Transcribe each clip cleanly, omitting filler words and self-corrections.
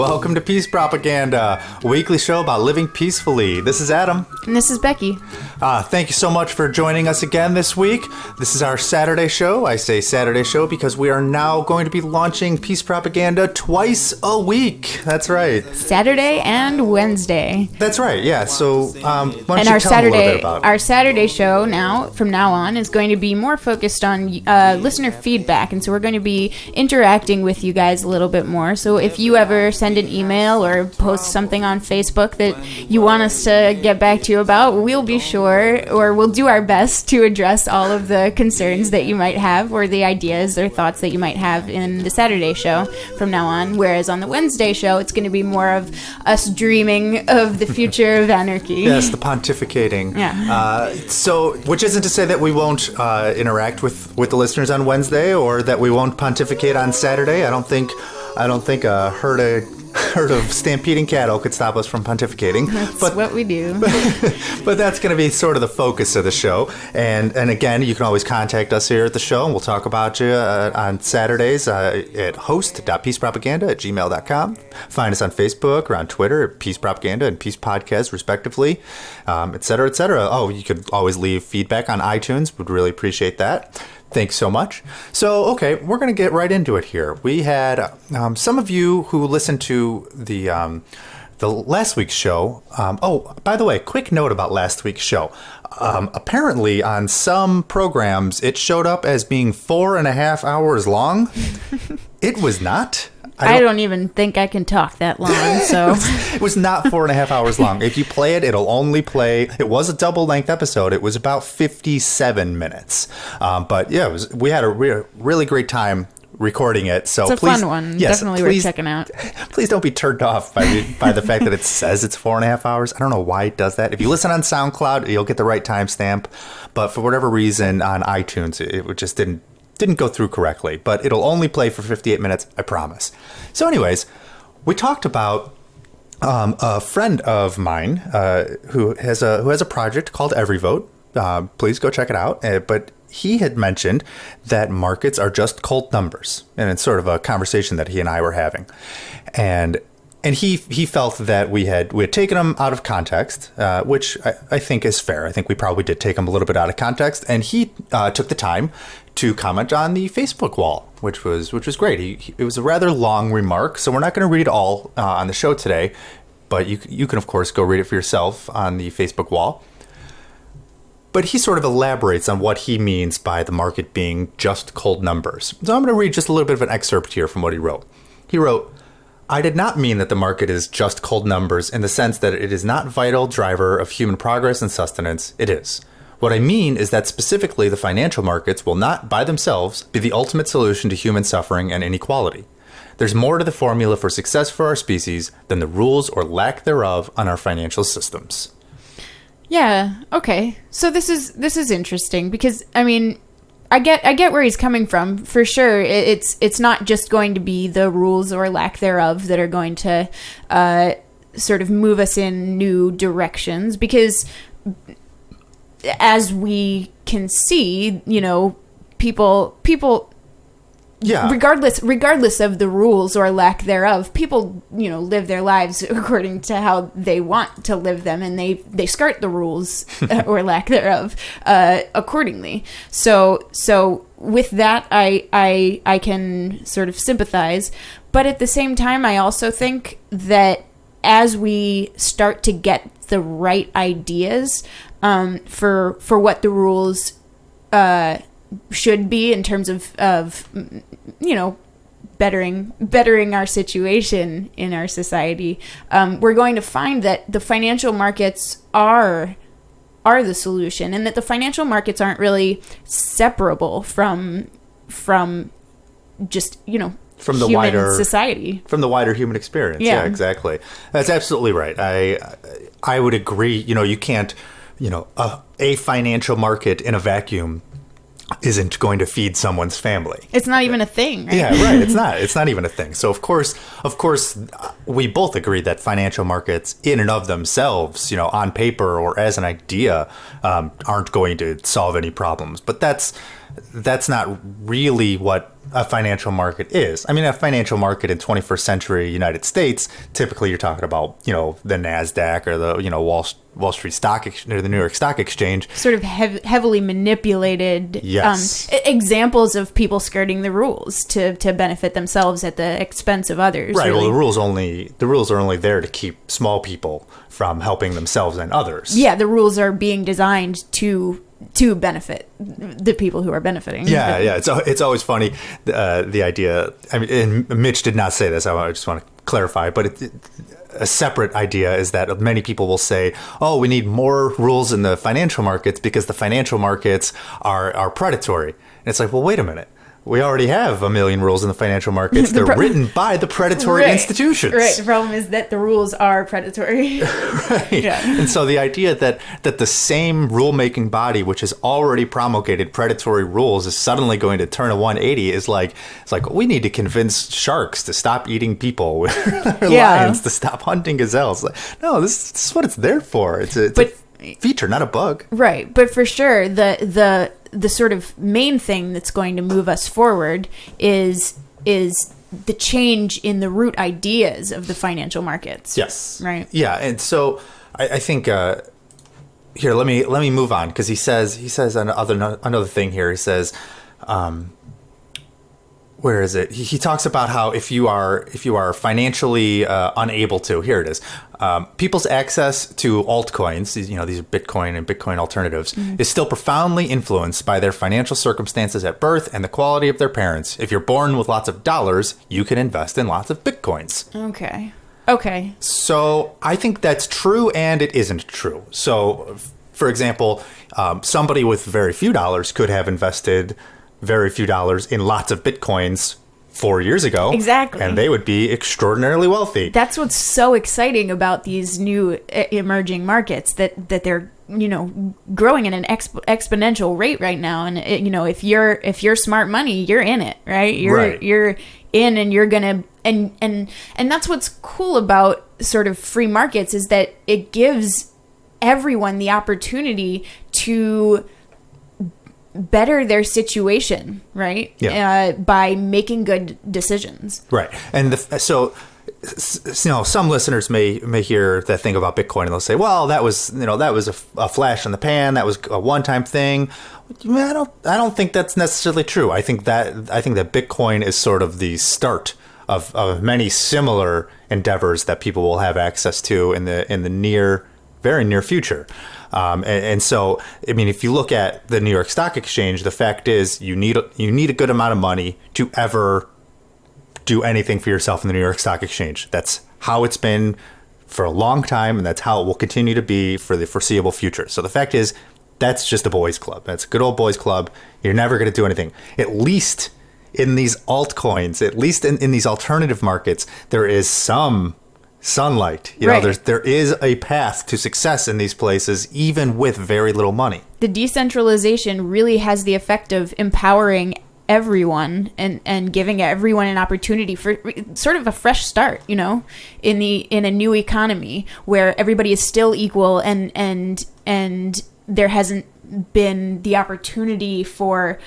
Welcome to Peace Propaganda, a weekly show about living peacefully. This is Adam. And this is Becky. Thank you so much for joining us again this week. This is our Saturday show. I say Saturday show because we are now going to be launching Peace Propaganda twice a week. That's right. Saturday and Wednesday. That's right, yeah. So, why don't And you tell them a little bit about it? our Saturday show from now on is going to be more focused on listener feedback. And so we're going to be interacting with you guys a little bit more. So if you ever send an email or post something on Facebook that you want us to get back to you about, we'll be sure, or we'll do our best to address all of the concerns that you might have or the ideas or thoughts that you might have in the Saturday show from now on. Whereas on the Wednesday show, it's going to be more of us dreaming of the future of anarchy. Yes, the pontificating. Yeah. So, which isn't to say that we won't interact with the listeners on Wednesday or that we won't pontificate on Saturday. I don't think a herd of stampeding cattle could stop us from pontificating. That's what we do. But that's going to be sort of the focus of the show. And again, you can always contact us here at the show, and we'll talk about you on Saturdays at host.peacepropaganda@gmail.com. Find us on Facebook or on Twitter at Peace Propaganda and Peace Podcast, respectively, et cetera, et cetera. Oh, you could always leave feedback on iTunes. Would really appreciate that. Thanks so much. So, okay, we're going to get right into it here. We had some of you who listened to the last week's show. Oh, by the way, quick note about last week's show. Apparently, on some programs, it showed up as being 4.5 hours long. It was not. I don't even think I can talk that long, so... It was not 4.5 hours long. If you play it, it'll only play... It was a double-length episode. It was about 57 minutes. But yeah, we had a really great time recording it. So it's a fun one. Yes, definitely worth checking out. Please don't be turned off by the fact that it says it's 4.5 hours. I don't know why it does that. If you listen on SoundCloud, you'll get the right timestamp. But for whatever reason, on iTunes, it just didn't go through correctly, but it'll only play for 58 minutes, I promise. So anyways, we talked about a friend of mine who has a project called Every Vote. Please go check it out. But he had mentioned that markets are just cold numbers, and it's sort of a conversation that he and I were having. And he felt that we had taken him out of context, which I think is fair. I think we probably did take him a little bit out of context, and he took the time to comment on the Facebook wall, which was great. It was a rather long remark, so we're not going to read it all on the show today, but you can of course go read it for yourself on the Facebook wall. But he sort of elaborates on what he means by the market being just cold numbers. So I'm going to read just a little bit of an excerpt here from what he wrote. He wrote, "I did not mean that the market is just cold numbers in the sense that it is not vital driver of human progress and sustenance. It is. What I mean is that specifically the financial markets will not by themselves be the ultimate solution to human suffering and inequality. There's more to the formula for success for our species than the rules or lack thereof on our financial systems." Yeah, okay. So this is interesting because, I mean, I get where he's coming from. For sure, it's not just going to be the rules or lack thereof that are going to sort of move us in new directions, because as we can see, you know, people Yeah. regardless of the rules or lack thereof, people, you know, live their lives according to how they want to live them, and they skirt the rules or lack thereof accordingly. So with that, I can sort of sympathize, but at the same time, I also think that as we start to get the right ideas for what the rules should be in terms of you know, bettering our situation in our society, we're going to find that the financial markets are the solution, and that the financial markets aren't really separable from just, you know, from the human wider society, from the wider human experience. Yeah, exactly. That's absolutely right. I would agree. You know, you can't, you know, a financial market in a vacuum isn't going to feed someone's family. It's not even a thing, right? Yeah, right. It's not even a thing. So of course, we both agree that financial markets in and of themselves, you know, on paper or as an idea, aren't going to solve any problems. But that's not really what a financial market is. I mean, a financial market in 21st century United States, typically you're talking about, the NASDAQ or the, Wall Street Stock Exchange or the New York Stock Exchange. Sort of heavily manipulated examples of people skirting the rules to benefit themselves at the expense of others. Right. Really. Well, the rules are only there to keep small people from helping themselves and others. Yeah, the rules are being designed to benefit the people who are benefiting. Yeah. It's always funny, the idea. I mean, and Mitch did not say this. I just want to clarify, but a separate idea is that many people will say, "Oh, we need more rules in the financial markets because the financial markets are predatory." And it's like, well, wait a minute. We already have a million rules in the financial markets. They're written by the predatory institutions. Right. The problem is that the rules are predatory. Right. Yeah. And so the idea that the same rule-making body, which has already promulgated predatory rules, is suddenly going to turn a 180 is like, it's like, we need to convince sharks to stop eating people, lions to stop hunting gazelles. Like, no, this is what it's there for. It's a feature, not a bug. Right. But for sure, the sort of main thing that's going to move us forward is the change in the root ideas of the financial markets. Yes. Right. Yeah. And so I think here, let me move on, because he says another thing here. He says, where is it? He talks about how if you are financially unable to, here it is, people's access to altcoins, these are Bitcoin and Bitcoin alternatives, is still profoundly influenced by their financial circumstances at birth and the quality of their parents. If you're born with lots of dollars, you can invest in lots of Bitcoins. Okay. So I think that's true and it isn't true. So, for example, somebody with very few dollars could have invested very few dollars in lots of Bitcoins 4 years ago. Exactly. And they would be extraordinarily wealthy. That's what's so exciting about these new emerging markets, that they're, growing at an exponential rate right now. And, if you're smart money, you're in it, right? You're in, and you're going to, and that's what's cool about sort of free markets, is that it gives everyone the opportunity to better their situation, right? Yeah. By making good decisions. Right. And so some listeners may hear that thing about Bitcoin and they'll say, well, that was a flash in the pan. That was a one-time thing. I don't think that's necessarily true. I think that Bitcoin is sort of the start of many similar endeavors that people will have access to in the very near future. And so, I mean, if you look at the New York Stock Exchange, the fact is you need a good amount of money to ever do anything for yourself in the New York Stock Exchange. That's how it's been for a long time, and that's how it will continue to be for the foreseeable future. So the fact is, that's just a boys' club. That's a good old boys' club. You're never going to do anything. At least in these altcoins, at least in these alternative markets, there is some sunlight. There is a path to success in these places, even with very little money. The decentralization really has the effect of empowering everyone and giving everyone an opportunity for sort of a fresh start, in a new economy where everybody is still equal, and there hasn't been the opportunity for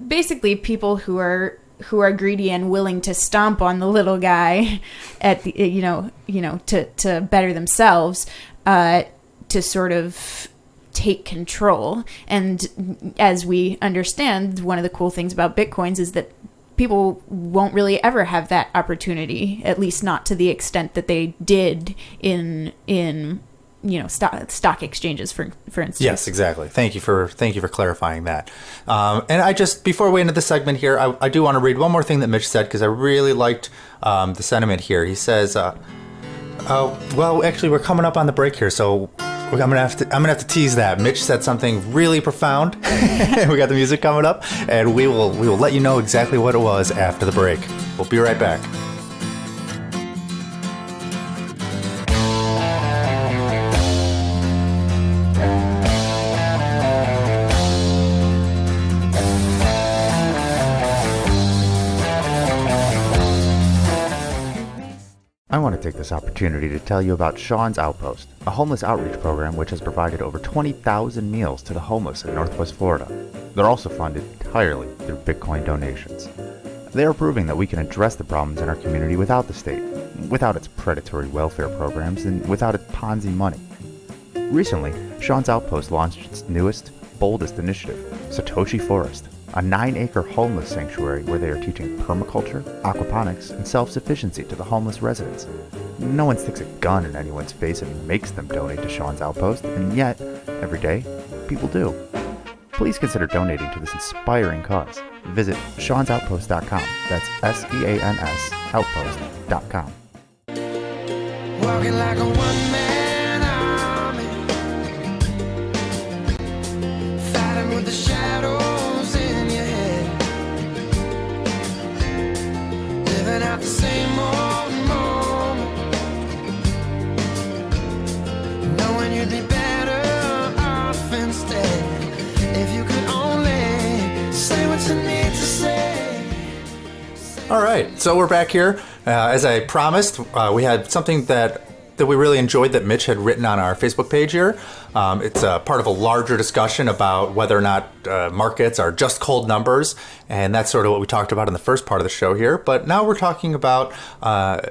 basically people who are greedy and willing to stomp on the little guy at the, to better themselves, to sort of take control. And as we understand, one of the cool things about Bitcoins is that people won't really ever have that opportunity, at least not to the extent that they did in stock exchanges, for instance. Yes, exactly. Thank you for clarifying that. And I just, before we end this segment here, I do want to read one more thing that Mitch said, because I really liked the sentiment here. He says, well, actually, we're coming up on the break here, so I'm gonna have to tease that. Mitch said something really profound. We got the music coming up, and we will let you know exactly what it was after the break. We'll be right back. I want to take this opportunity to tell you about Sean's Outpost, a homeless outreach program which has provided over 20,000 meals to the homeless in Northwest Florida. They're also funded entirely through Bitcoin donations. They are proving that we can address the problems in our community without the state, without its predatory welfare programs, and without its Ponzi money. Recently, Sean's Outpost launched its newest, boldest initiative, Satoshi Forest, a 9-acre homeless sanctuary where they are teaching permaculture, aquaponics, and self-sufficiency to the homeless residents. No one sticks a gun in anyone's face and makes them donate to Sean's Outpost, and yet, every day, people do. Please consider donating to this inspiring cause. Visit seansoutpost.com. That's SEANS outpost.com. Walking like a one-man army, fighting with the shadows in your head, living out the same old moment, knowing you'd be better off instead if you could only say what you need to say. All right, so we're back here. As I promised, we had something that we really enjoyed that Mitch had written on our Facebook page here. It's part of a larger discussion about whether or not markets are just cold numbers, and that's sort of what we talked about in the first part of the show here. But now we're talking about, to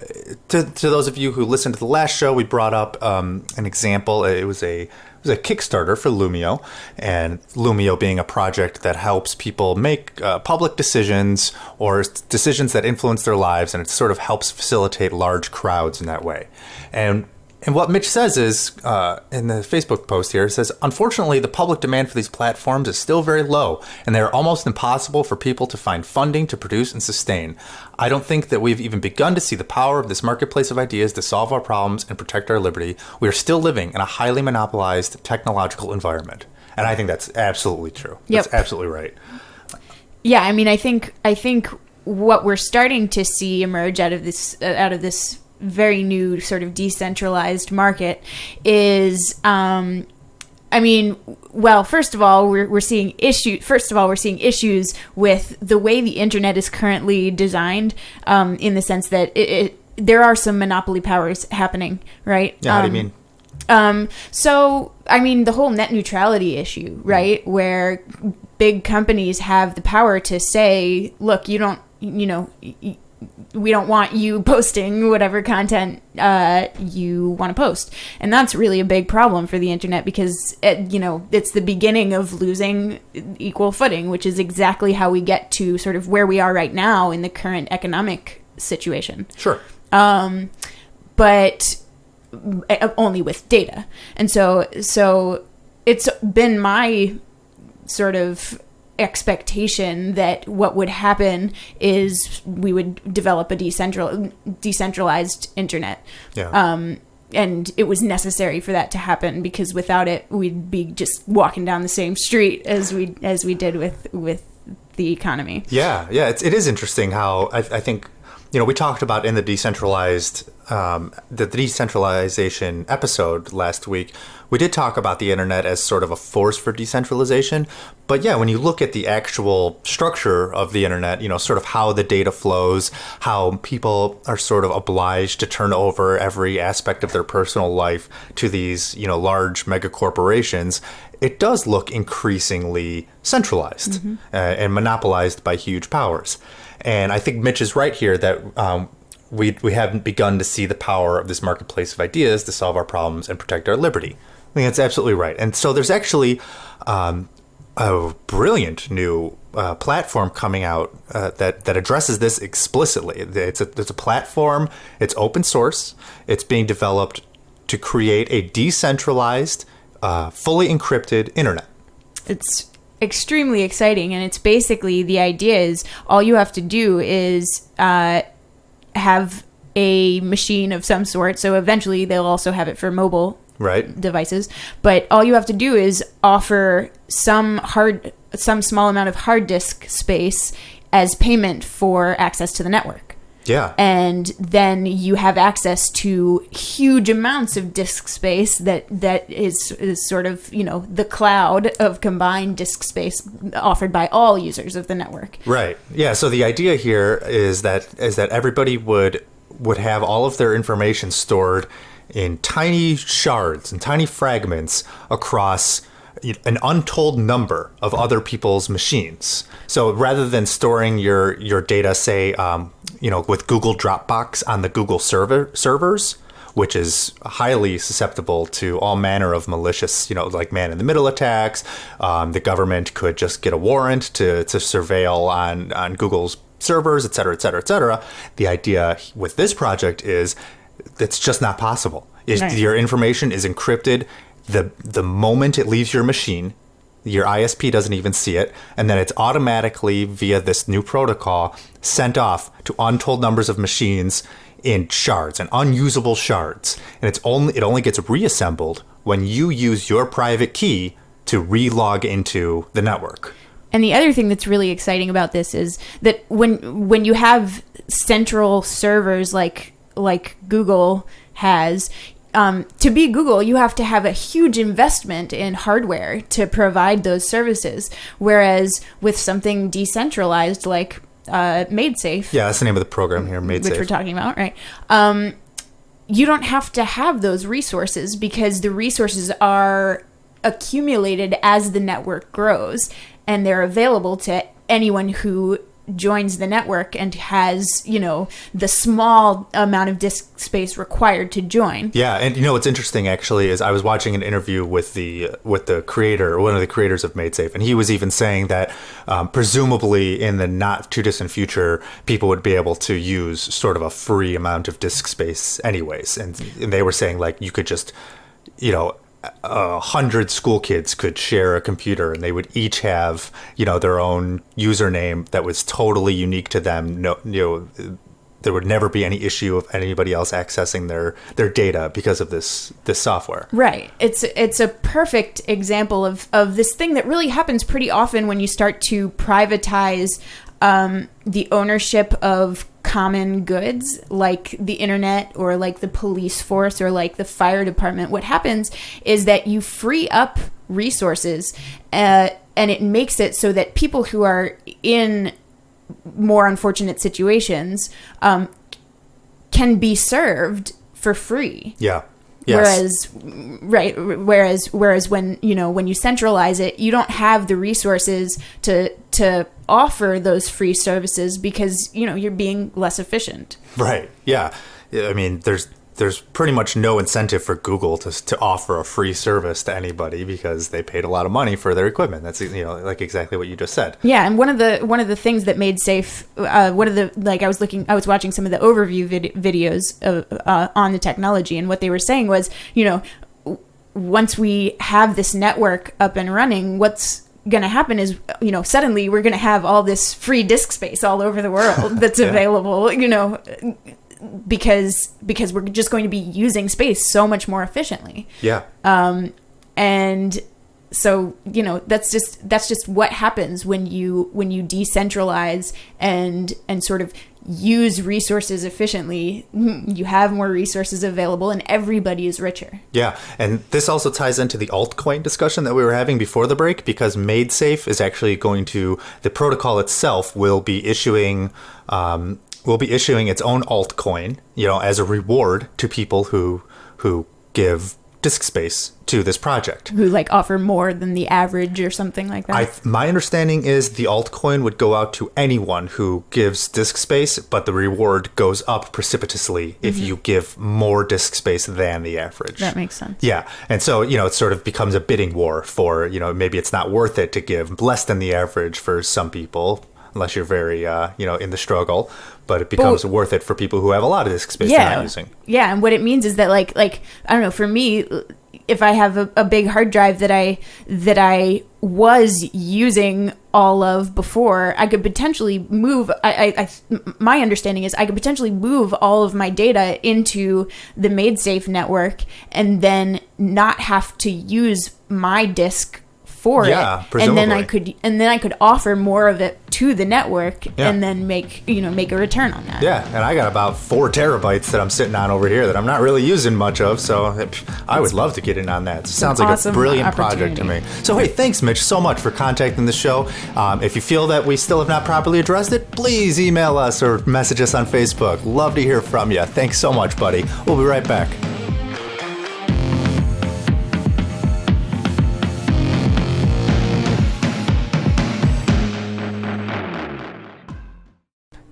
those of you who listened to the last show, we brought up an example. It was a Kickstarter for Lumio, and Lumio being a project that helps people make public decisions or decisions that influence their lives, and it sort of helps facilitate large crowds in that way. And what Mitch says is, in the Facebook post here, it says, unfortunately, the public demand for these platforms is still very low, and they are almost impossible for people to find funding to produce and sustain. I don't think that we've even begun to see the power of this marketplace of ideas to solve our problems and protect our liberty. We are still living in a highly monopolized technological environment. And I think that's absolutely true. Yep. That's absolutely right. Yeah, I mean, I think what we're starting to see emerge out of this very new sort of decentralized market is, first of all, we're seeing issues with the way the internet is currently designed, in the sense that there are some monopoly powers happening, right? Yeah, how do you mean? So, I mean, the whole net neutrality issue, right? Where big companies have the power to say, look, we don't want you posting whatever content you want to post. And that's really a big problem for the internet because, it's the beginning of losing equal footing, which is exactly how we get to sort of where we are right now in the current economic situation. Sure. But only with data. And so it's been my sort of expectation that what would happen is we would develop a decentralized internet. Yeah. And it was necessary for that to happen because without it, we'd be just walking down the same street as we did with the economy. Yeah. It is interesting how I think, we talked about in the decentralization episode last week, we did talk about the internet as sort of a force for decentralization. But yeah, when you look at the actual structure of the internet, sort of how the data flows, how people are sort of obliged to turn over every aspect of their personal life to these, large mega corporations, it does look increasingly centralized and monopolized by huge powers. And I think Mitch is right here that we haven't begun to see the power of this marketplace of ideas to solve our problems and protect our liberty. I think that's absolutely right. And so there's actually a brilliant new platform coming out that addresses this explicitly. It's a platform. It's open source. It's being developed to create a decentralized, fully encrypted internet. It's extremely exciting, and it's basically the idea is all you have to do is have a machine of some sort. So eventually they'll also have it for mobile devices, but all you have to do is offer some small amount of hard disk space as payment for access to the network. Yeah. And then you have access to huge amounts of disk space that is sort of, the cloud of combined disk space offered by all users of the network. Right. Yeah. So the idea here is that everybody would would have all of their information stored in tiny shards and tiny fragments across an untold number of other people's machines. So rather than storing your data, say, with Google Dropbox on the Google servers, which is highly susceptible to all manner of malicious, like man-in-the-middle attacks. The government could just get a warrant to surveil on Google's servers, et cetera, et cetera, et cetera. The idea with this project is it's just not possible. Right. Your information is encrypted the moment it leaves your machine. Your ISP doesn't even see it, and then it's automatically, via this new protocol, sent off to untold numbers of machines in shards and unusable shards. And it only gets reassembled when you use your private key to re-log into the network. And the other thing that's really exciting about this is that when you have central servers like Google has, to be Google, you have to have a huge investment in hardware to provide those services. Whereas with something decentralized like MadeSafe, yeah, that's the name of the program here, MadeSafe, which we're talking about, right? You don't have to have those resources because the resources are accumulated as the network grows, and they're available to anyone who joins the network and has, the small amount of disk space required to join. Yeah, and what's interesting actually is I was watching an interview with the creator, or one of the creators of MadeSafe, and he was even saying that presumably in the not too distant future, people would be able to use sort of a free amount of disk space anyways, and they were saying like you could just 100 school kids could share a computer, and they would each have, their own username that was totally unique to them. There would never be any issue of anybody else accessing their data because of this software. Right. It's a perfect example of this thing that really happens pretty often when you start to privatize the ownership of common goods like the internet or like the police force or like the fire department. What happens is that you free up resources and it makes it so that people who are in more unfortunate situations can be served for free. Yeah. Yes. Whereas when you centralize it, you don't have the resources to offer those free services because you're being less efficient. Right. Yeah. I mean, there's pretty much no incentive for Google to offer a free service to anybody because they paid a lot of money for their equipment. That's like exactly what you just said. Yeah, and one of the things that MadeSafe, I was watching some of the overview videos on the technology, and what they were saying was, once we have this network up and running, what's going to happen is, suddenly we're going to have all this free disk space all over the world that's available, because we're just going to be using space so much more efficiently. Yeah. And so, that's just what happens when you decentralize and sort of use resources efficiently. You have more resources available and everybody is richer. Yeah. And this also ties into the altcoin discussion that we were having before the break, because MadeSafe is actually the protocol itself will be issuing its own altcoin, as a reward to people who give disk space to this project. Who offer more than the average or something like that? My understanding is the altcoin would go out to anyone who gives disk space, but the reward goes up precipitously if you give more disk space than the average. That makes sense. Yeah. And so, it sort of becomes a bidding war for, maybe it's not worth it to give less than the average for some people, unless you're very, in the struggle. But it becomes worth it for people who have a lot of disk space they're not using. Yeah, and what it means is that, like I don't know, for me, if I have a big hard drive that I was using all of before, I could potentially move. My understanding is I could potentially move all of my data into the MadeSafe network and then not have to use my disk for it, presumably. and then I could offer more of it to the network, Yeah. and then make a return on that. Yeah, and I got about 4 terabytes that I'm sitting on over here that I'm not really using much of, so I would love to get in on that. It sounds like a awesome brilliant project to me. So, hey, thanks, Mitch, so much for contacting the show. If you feel that we still have not properly addressed it, please email us or message us on Facebook. Love to hear from you. Thanks so much, buddy. We'll be right back.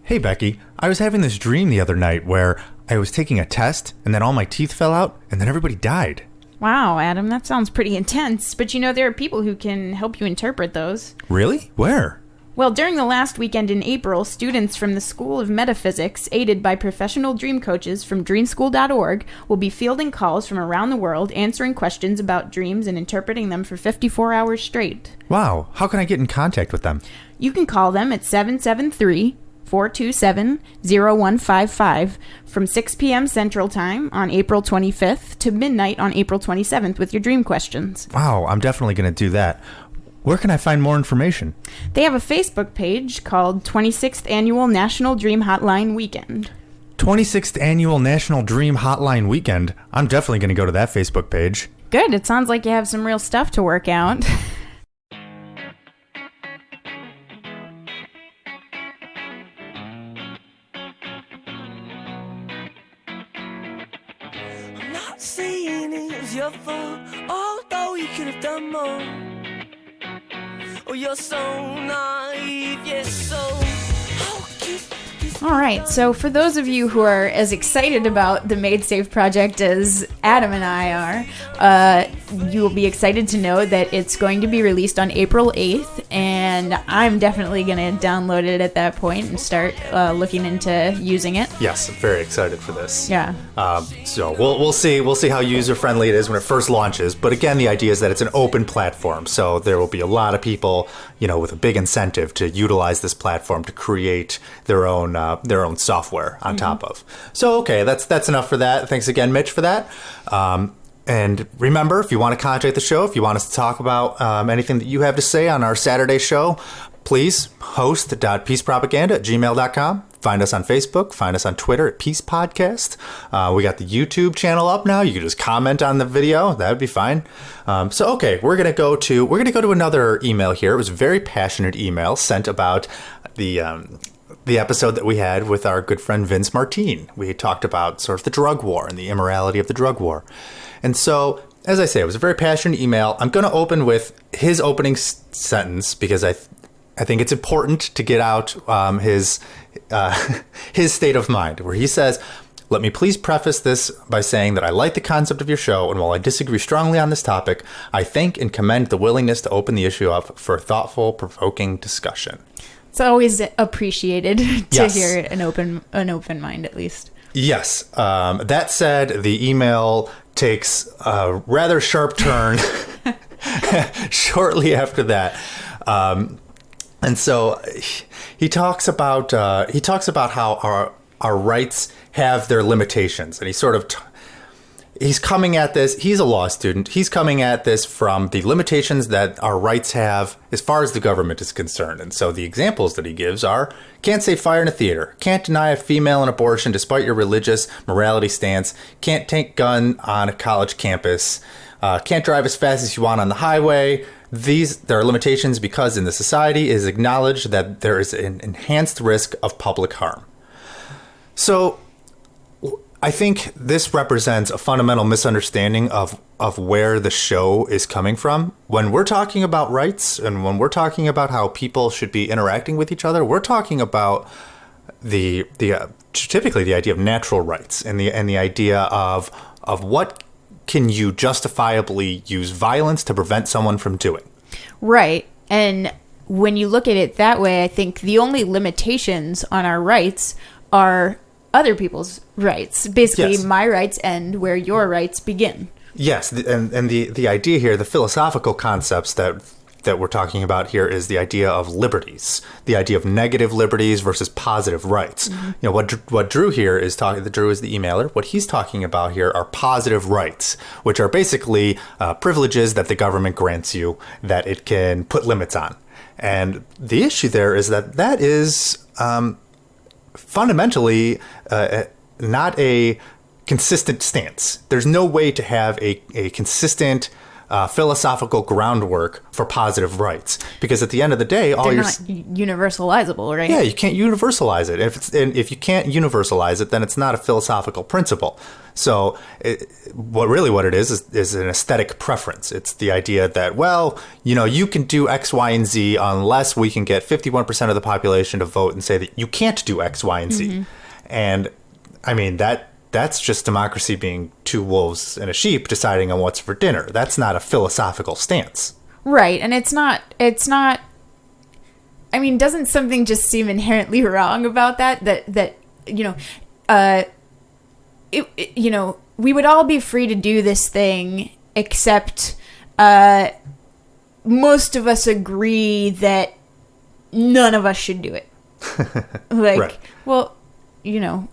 Hey, Becky, I was having this dream the other night where I was taking a test and then all my teeth fell out and then everybody died. Wow, Adam, that sounds pretty intense. But there are people who can help you interpret those. Really? Where? Well, during the last weekend in April, students from the School of Metaphysics, aided by professional dream coaches from dreamschool.org, will be fielding calls from around the world, answering questions about dreams and interpreting them for 54 hours straight. Wow, how can I get in contact with them? You can call them at 773-427-0155 from 6 p.m. Central Time on April 25th to midnight on April 27th with your dream questions. Wow, I'm definitely going to do that. Where can I find more information? They have a Facebook page called 26th Annual National Dream Hotline Weekend. 26th Annual National Dream Hotline Weekend. I'm definitely going to go to that Facebook page. Good, it sounds like you have some real stuff to work out. I'm not saying it was your fault, although you could have done more. Oh, you're so naive, yes, so how could this All right, so for those of you who are as excited about the Made Safe project as Adam and I are, you will be excited to know that it's going to be released on April 8th, and I'm definitely going to download it at that point and start looking into using it. Yes, I'm very excited for this. Yeah. So we'll see how user friendly it is when it first launches. But again, the idea is that it's an open platform, so there will be a lot of people, with a big incentive to utilize this platform to create their own software on top of. So okay, that's enough for that. Thanks again, Mitch, for that. And remember, if you want to contact the show, if you want us to talk about anything that you have to say on our Saturday show, please host.peacepropaganda@gmail.com. Find us on Facebook. Find us on Twitter at Peace Podcast. We got the YouTube channel up now. You can just comment on the video. That would be fine. So okay, we're gonna go to another email here. It was a very passionate email sent about the episode that we had with our good friend Vince Martine. We had talked about sort of the drug war and the immorality of the drug war. And so, as I say, it was a very passionate email. I'm going to open with his opening sentence because I think it's important to get out his state of mind, where he says, "Let me please preface this by saying that I like the concept of your show, and while I disagree strongly on this topic, I thank and commend the willingness to open the issue up for a thoughtful, provoking discussion." It's always appreciated to Yes. hear an open mind, at least. Yes. That said, the email takes a rather sharp turn shortly after that. And so he talks about how our rights have their limitations, and he's coming at this. He's a law student. He's coming at this from the limitations that our rights have as far as the government is concerned. And so the examples that he gives are: can't say fire in a theater, can't deny a female an abortion despite your religious morality stance, can't take gun on a college campus, can't drive as fast as you want on the highway. There are limitations because in the society it is acknowledged that there is an enhanced risk of public harm. So I think this represents a fundamental misunderstanding of where the show is coming from. When we're talking about rights and when we're talking about how people should be interacting with each other, we're talking about typically the idea of natural rights and the idea of what can you justifiably use violence to prevent someone from doing. Right. And when you look at it that way, I think the only limitations on our rights are other people's rights. Basically, Yes. my rights end where your rights begin. Yes, and the idea here, the philosophical concepts that that we're talking about here is the idea of liberties, the idea of negative liberties versus positive rights. You know, what Drew here is talking. Drew is the emailer. What he's talking about here are positive rights, which are basically privileges that the government grants you that it can put limits on. And the issue there is that is fundamentally not a consistent stance. There's no way to have a consistent philosophical groundwork for positive rights, because at the end of the day, They're not universalizable, right? Yeah, you can't universalize it. If you can't universalize it, then it's not a philosophical principle. So what it is an aesthetic preference. It's the idea that, well, you know, you can do X, Y, and Z unless we can get 51% of the population to vote and say that you can't do X, Y, and Z. And I mean, that's just democracy being two wolves and a sheep deciding on what's for dinner. That's not a philosophical stance. Right. And it's not, I mean, doesn't something just seem inherently wrong about that, you know, you know, we would all be free to do this thing, except, most of us agree that none of us should do it. Like, Right. Well, you know,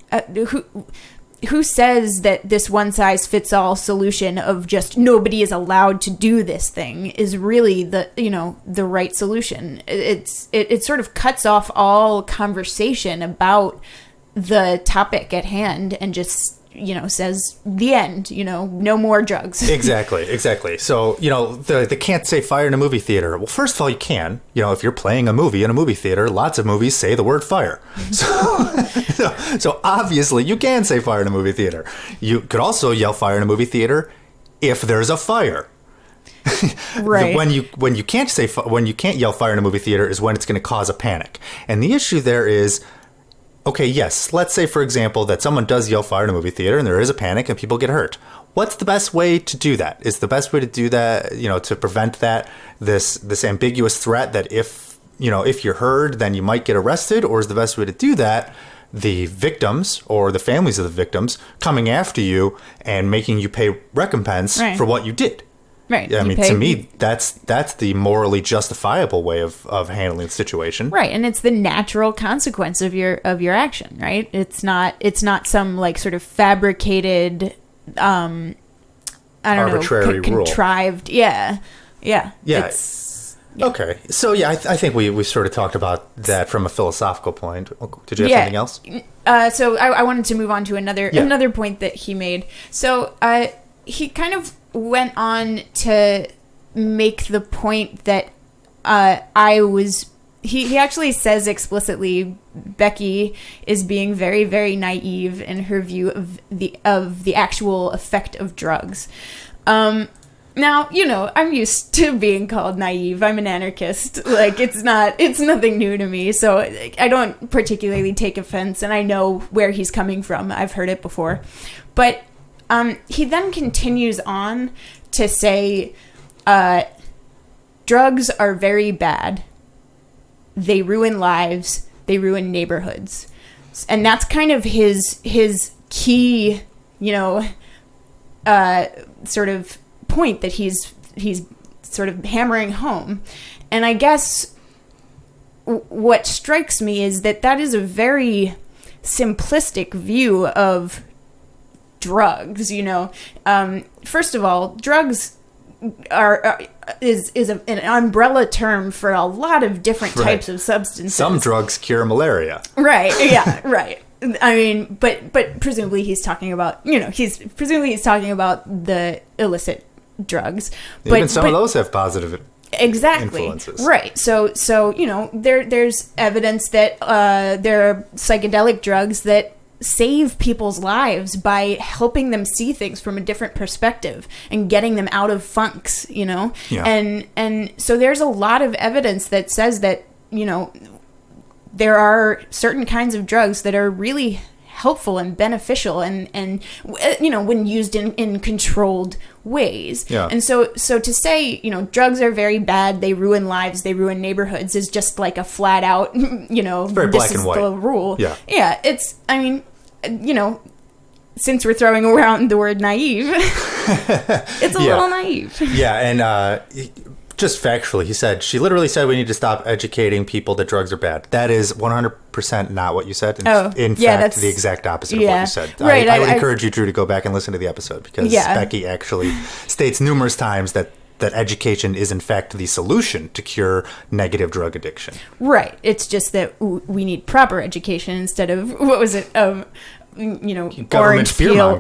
who says that this one-size-fits-all solution of just nobody is allowed to do this thing is really the right solution? It sort of cuts off all conversation about the topic at hand and just, you know, says the end, you know, no more drugs. Exactly. So, you know, they can't say fire in a movie theater. Well, first of all, you can. You know, if you're playing a movie in a movie theater, lots of movies say the word fire. So obviously you can say fire in a movie theater. You could also yell fire in a movie theater if there's a fire. Right. When you can't yell fire in a movie theater is when it's going to cause a panic. And the issue there is, okay, yes, let's say, for example, that someone does yell fire in a movie theater and there is a panic and people get hurt. What's the best way to do that? Is the best way to do that, you know, to prevent that, this ambiguous threat that if you're heard, then you might get arrested? Or is the best way to do that the victims or the families of the victims coming after you and making you pay recompense for what you did? Right. I mean, to me, that's the morally justifiable way of handling the situation. Right, and it's the natural consequence of your action, right? It's not some like sort of fabricated, arbitrary rule. Contrived. Yeah. Okay, so I think we sort of talked about that from a philosophical point. Did you have something else? So I wanted to move on to another point that he made. So he kind of went on to make the point that he actually says explicitly Becky is being very, very naive in her view of the actual effect of drugs. Now, you know, I'm used to being called naive. I'm an anarchist. Like, it's nothing new to me. So I don't particularly take offense, and I know where he's coming from. I've heard it before. But he then continues on to say, drugs are very bad. They ruin lives. They ruin neighborhoods. And that's kind of his key, you know, sort of point that he's sort of hammering home. And I guess what strikes me is that is a very simplistic view of drugs. You know, first of all, drugs is an umbrella term for a lot of different types of substances. Some drugs cure malaria. Right. Yeah. Right. I mean, but presumably he's talking about, you know, he's talking about the illicit drugs. But even some of those have positive influences. Right. So you know, there's evidence that there are psychedelic drugs that save people's lives by helping them see things from a different perspective and getting them out of funks, you know? Yeah. And so there's a lot of evidence that says that, you know, there are certain kinds of drugs that are really helpful and beneficial and you know, when used in controlled ways. Yeah. And so to say, you know, drugs are very bad, they ruin lives, they ruin neighborhoods is just like a flat out, you know, it's very this black is and white. the rule. Yeah. Yeah, it's, I mean, you know, since we're throwing around the word naive, it's a little naive. Yeah, and just factually, she literally said we need to stop educating people that drugs are bad. That is 100% not what you said. In fact, the exact opposite of what you said. Right, I would encourage you, Drew, to go back and listen to the episode because Becky actually states numerous times that education is in fact the solution to cure negative drug addiction. Right. It's just that we need proper education instead of, what was it? Government orange peel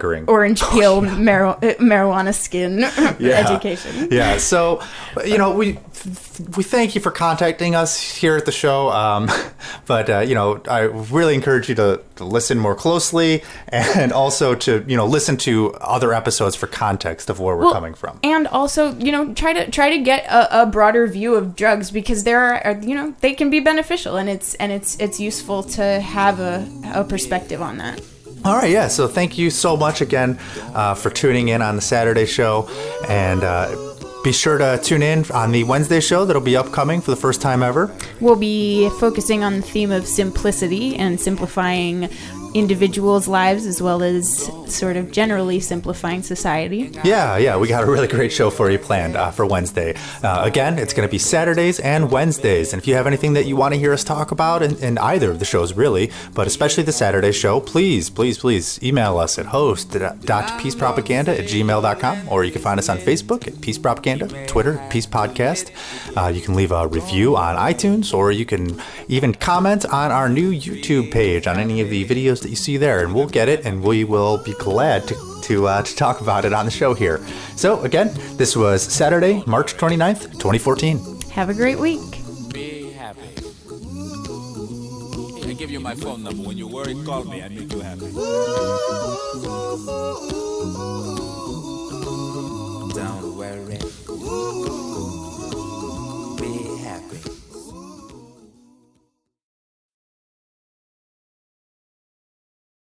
marijuana skin education. Yeah. So, we thank you for contacting us here at the show. But I really encourage you to listen more closely and also to, listen to other episodes for context of where we're coming from. And also, try to get a broader view of drugs because there are, they can be beneficial and it's useful to have a perspective on that. All right, yeah. So thank you so much again for tuning in on the Saturday show. And be sure to tune in on the Wednesday show that'll be upcoming for the first time ever. We'll be focusing on the theme of simplicity and simplifying individuals' lives as well as sort of generally simplifying society. Yeah, we got a really great show for you planned for Wednesday. Again, it's going to be Saturdays and Wednesdays. And if you have anything that you want to hear us talk about in either of the shows, really, but especially the Saturday show, please email us at host.peacepropaganda@gmail.com, or you can find us on Facebook at Peace Propaganda, Twitter, Peace Podcast. You can leave a review on iTunes, or you can even comment on our new YouTube page on any of the videos that you see there, and we'll get it, and we will be glad to talk about it on the show here. So again, this was Saturday, March 29th, 2014. Have a great week. Be happy. I give you my phone number. When you worry, call me. I make you happy.